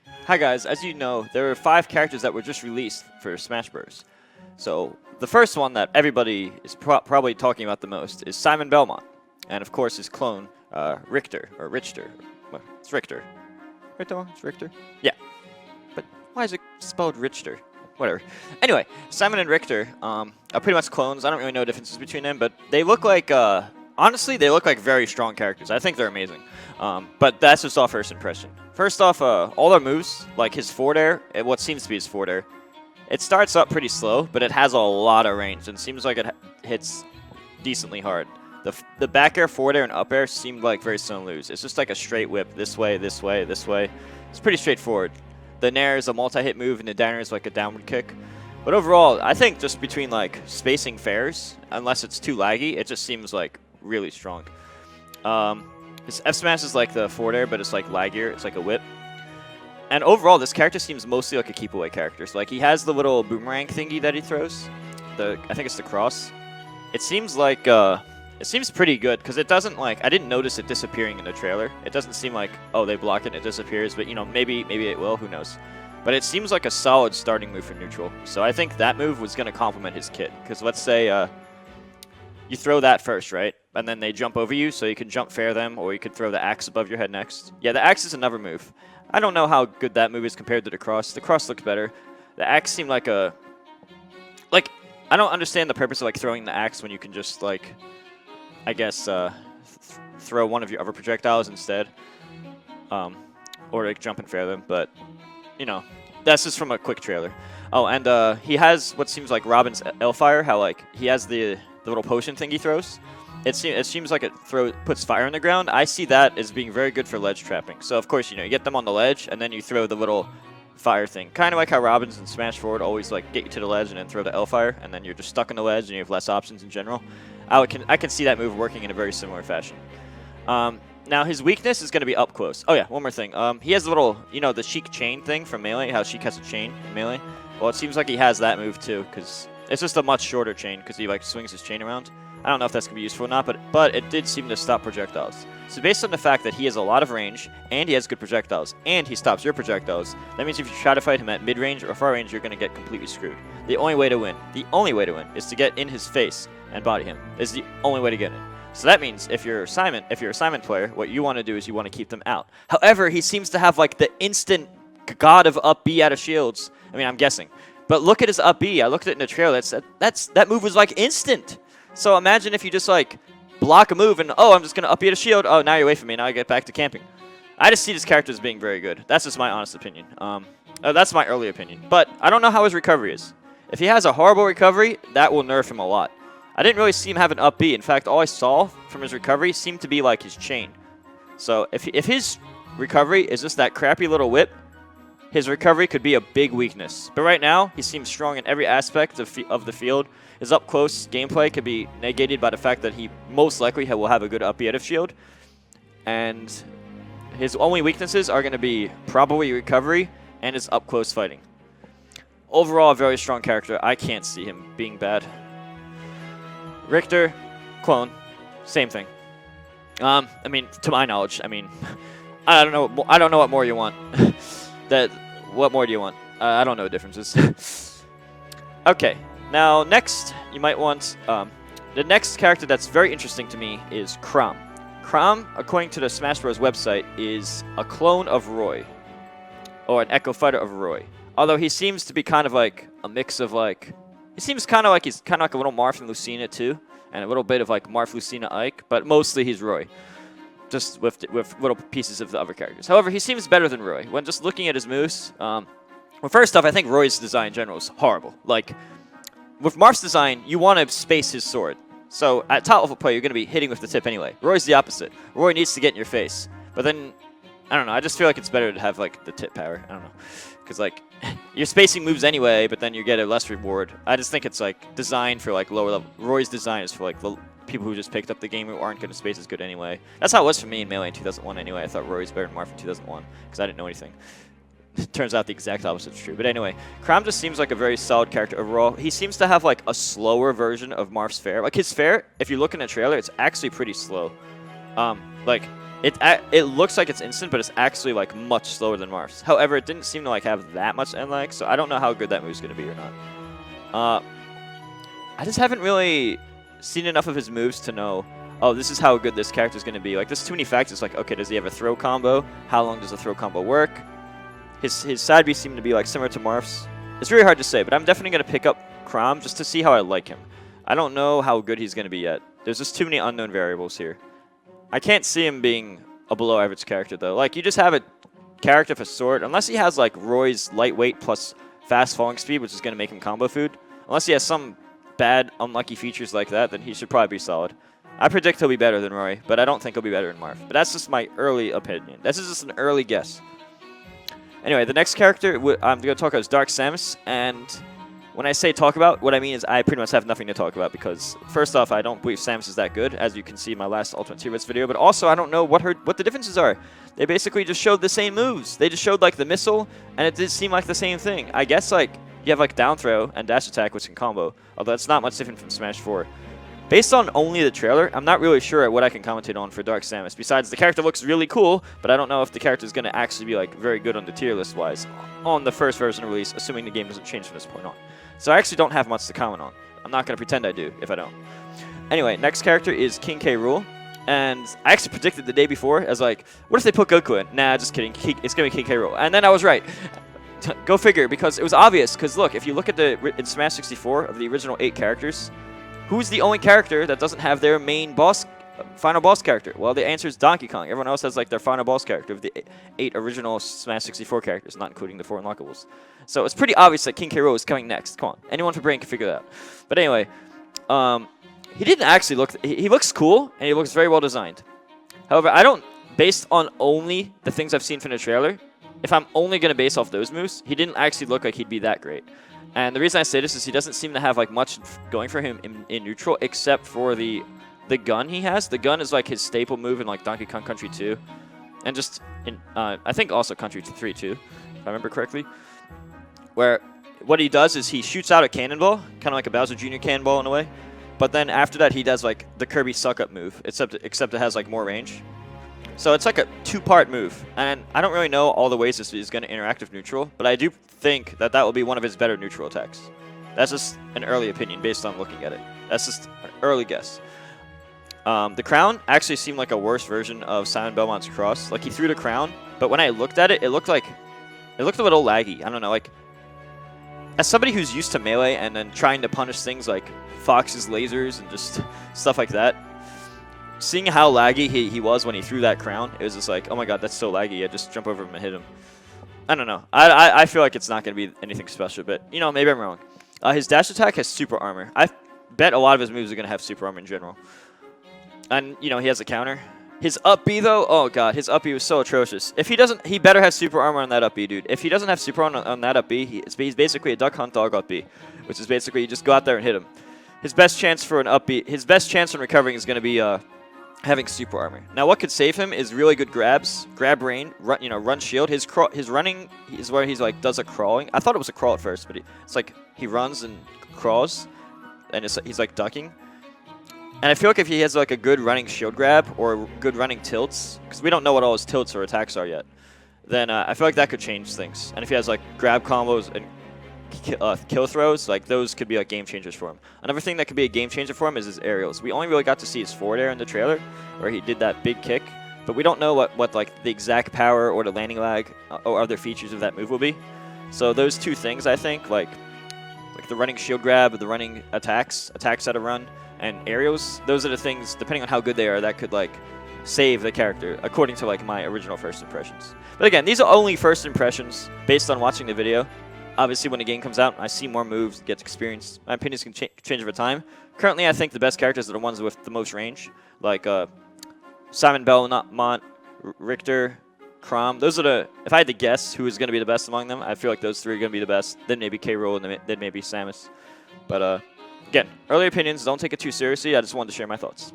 Hi guys, as you know, there are 5 characters that were just released for Smash Bros. So the first one that everybody is probably talking about the most is Simon Belmont, and of course his clone, Richter, or Richter. Well, it's Richter. Right, Noah? It's Richter? Yeah. But why is it spelled Richter? Whatever. Anyway, Simon and Richter are pretty much clones. I don't really know differences between them, but they look like, honestly, they look like very strong characters. I think they're amazing. But that's just all first impression. First off, all their moves, like his forward air, what seems to be his forward air, it starts up pretty slow, but it has a lot of range, and seems like it hits decently hard. The back air, forward air, and up air seemed like very slow to lose. It's just like a straight whip, this way, this way, this way. It's pretty straightforward. The nair is a multi-hit move, and the downer is like a downward kick. But overall, I think just between like spacing fairs, unless it's too laggy, it just seems like really strong. His F smash is like the forward air, but it's like laggier. It's like a whip. And overall, this character seems mostly like a keep away character. So like he has the little boomerang thingy that he throws. I think it's the cross. It seems like it seems pretty good because it doesn't like I didn't notice it disappearing in the trailer. It doesn't seem like they block it and it disappears, but you know maybe it will. Who knows? But it seems like a solid starting move for neutral. So I think that move was going to complement his kit because let's say you throw that first, right? And then they jump over you, so you can jump fair them, or you could throw the axe above your head next. Yeah, the axe is another move. I don't know how good that move is compared to the cross. The cross looks better. The axe seemed like a... Like, I don't understand the purpose of like throwing the axe when you can just like, I guess, throw one of your other projectiles instead. Or like jump and fair them, but, you know, that's just from a quick trailer. Oh, and he has what seems like Robin's L-Fire, how like he has the little potion thing he throws. It seems like it puts fire on the ground. I see that as being very good for ledge trapping. So, of course, you know, you get them on the ledge, and then you throw the little fire thing. Kind of like how Robins in Smash Forward always, like, get you to the ledge and then throw the L-Fire, and then you're just stuck on the ledge and you have less options in general. I can see that move working in a very similar fashion. Now, his weakness is going to be up close. Oh, yeah, one more thing. He has a little, you know, the Sheik chain thing from Melee, how Sheik has a chain in Melee. Well, it seems like he has that move, too, because it's just a much shorter chain because he, like, swings his chain around. I don't know if that's going to be useful or not, but it did seem to stop projectiles. So based on the fact that he has a lot of range, and he has good projectiles, and he stops your projectiles, that means if you try to fight him at mid-range or far range, you're going to get completely screwed. The only way to win is to get in his face and body him. Is the only way to get in. So that means if you're a Simon player, what you want to do is you want to keep them out. However, he seems to have like the instant god of up B out of shields. I mean, I'm guessing. But look at his up B. I looked at it in the trailer. That move was like instant. So imagine if you just like block a move and, oh, I'm just going to up B a shield. Oh, now you're away from me. Now I get back to camping. I just see this character as being very good. That's just my honest opinion. That's my early opinion. But I don't know how his recovery is. If he has a horrible recovery, that will nerf him a lot. I didn't really see him have an up B. In fact, all I saw from his recovery seemed to be like his chain. So if his recovery is just that crappy little whip, his recovery could be a big weakness. But right now, he seems strong in every aspect of the field. His up-close gameplay could be negated by the fact that he most likely will have a good up B out of shield. And his only weaknesses are going to be probably recovery and his up-close fighting. Overall, a very strong character. I can't see him being bad. Richter, clone, same thing. I mean, to my knowledge, I mean, I don't know what more you want. What more do you want? I don't know the differences. Okay, now next you might want the next character that's very interesting to me is Chrom. Chrom, according to the Smash Bros. Website, is a clone of Roy, or an Echo Fighter of Roy. Although he seems to be kind of like a mix of like. He seems kind of like he's kind of like a little Marth and Lucina too, and a little bit of like Marth, Lucina, Ike, but mostly he's Roy, just with little pieces of the other characters. However, he seems better than Roy. When just looking at his moves, well, first off, I think Roy's design in general is horrible. Like, with Marth's design, you want to space his sword. So at top level play, you're going to be hitting with the tip anyway. Roy's the opposite. Roy needs to get in your face. But then, I don't know, I just feel like it's better to have like the tip power. I don't know. Because, like, you're spacing moves anyway, but then you get a less reward. I just think it's, like, designed for, like, lower level. Roy's design is for, like, the people who just picked up the game who aren't going to space as good anyway. That's how it was for me in Melee in 2001 anyway. I thought Roy's better than Marth in 2001 because I didn't know anything. It turns out the exact opposite is true. But anyway, Chrom just seems like a very solid character overall. He seems to have, like, a slower version of Marth's Fair. Like, his Fair, if you look in the trailer, it's actually pretty slow. Like, It looks like it's instant, but it's actually like much slower than Marth's. However, it didn't seem to like have that much end lag, so I don't know how good that move's going to be or not. I just haven't really seen enough of his moves to know, oh, this is how good this character's going to be. Like, there's too many factors. Like, okay, does he have a throw combo? How long does a throw combo work? His side B seem to be like similar to Marth's. It's really hard to say, but I'm definitely going to pick up Chrom just to see how I like him. I don't know how good he's going to be yet. There's just too many unknown variables here. I can't see him being a below-average character, though. Like, you just have a character for Sword, unless he has, like, Roy's lightweight plus fast falling speed, which is going to make him combo food. Unless he has some bad, unlucky features like that, then he should probably be solid. I predict he'll be better than Roy, but I don't think he'll be better than Marth. But that's just my early opinion. This is just an early guess. Anyway, the next character I'm going to talk about is Dark Samus, and when I say talk about, what I mean is I pretty much have nothing to talk about because, first off, I don't believe Samus is that good, as you can see in my last Ultimate Tier List video, but also I don't know what the differences are. They basically just showed the same moves. They just showed, like, the missile, and it did seem like the same thing. I guess, like, you have, like, down throw and dash attack, which can combo, although it's not much different from Smash 4. Based on only the trailer, I'm not really sure what I can commentate on for Dark Samus. Besides, the character looks really cool, but I don't know if the character is going to actually be, like, very good on the tier list-wise on the first version release, assuming the game doesn't change from this point on. So I actually don't have much to comment on. I'm not going to pretend I do if I don't. Anyway, next character is King K. Rool. And I actually predicted the day before as like, what if they put Goku in? Nah, just kidding. It's going to be King K. Rool. And then I was right. Go figure, because it was obvious. Because look, if you look at in Smash 64 of the original 8 characters, who's the only character that doesn't have their main boss, final boss character? Well, the answer is Donkey Kong. Everyone else has like their final boss character of the 8 original Smash 64 characters, not including the 4 unlockables. So it's pretty obvious that King K. Rool is coming next. Come on, anyone with a brain can figure that out. But anyway, he didn't actually look. He looks cool and he looks very well designed. However, I don't, based on only the things I've seen from the trailer, if I'm only going to base off those moves, he didn't actually look like he'd be that great. And the reason I say this is he doesn't seem to have like much going for him in neutral, except for the gun he has. The gun is like his staple move in like Donkey Kong Country 2, and just in I think also Country 3 too, if I remember correctly. Where what he does is he shoots out a cannonball, kind of like a Bowser Jr. cannonball in a way. But then after that, he does like the Kirby suck-up move, except it has like more range. So it's like a 2-part move, and I don't really know all the ways this is going to interact with neutral, but I do think that will be one of his better neutral attacks. That's just an early opinion based on looking at it. That's just an early guess. The crown actually seemed like a worse version of Simon Belmont's cross. Like he threw the crown, but when I looked at it, it looked a little laggy. I don't know, like as somebody who's used to melee and then trying to punish things like Fox's lasers and just stuff like that, seeing how laggy he was when he threw that crown, it was just like, oh my god, that's so laggy. I just jump over him and hit him. I don't know. I feel like it's not going to be anything special, but, you know, maybe I'm wrong. His dash attack has super armor. I bet a lot of his moves are going to have super armor in general. And, you know, he has a counter. His up B, though, oh god, his up B was so atrocious. If he doesn't, he better have super armor on that up B, dude. If he doesn't have super armor on that up B, he's basically a Duck Hunt Dog up B, which is basically you just go out there and hit him. His best chance for an up B, his best chance on recovering is going to be having super armor. Now, what could save him is really good grabs, grab rain, run shield. His running is where he's like does a crawling. I thought it was a crawl at first, but it's like he runs and crawls, and he's like ducking. And I feel like if he has like a good running shield grab or good running tilts, because we don't know what all his tilts or attacks are yet, then I feel like that could change things. And if he has like grab combos and kill throws, like those could be like game changers for him. Another thing that could be a game changer for him is his aerials. We only really got to see his forward air in the trailer, where he did that big kick, but we don't know what like the exact power or the landing lag or other features of that move will be. So those two things, I think, like the running shield grab, the running attacks out of run, and aerials, those are the things, depending on how good they are, that could like save the character, according to like my original first impressions. But again, these are only first impressions based on watching the video. Obviously, when the game comes out, I see more moves, get experience. My opinions can change over time. Currently, I think the best characters are the ones with the most range, like Simon Belmont, Richter, Chrom. Those are the, if I had to guess who is going to be the best among them, I feel like those 3 are going to be the best. Then maybe K. Rool, and then maybe Samus. But again, early opinions, don't take it too seriously. I just wanted to share my thoughts.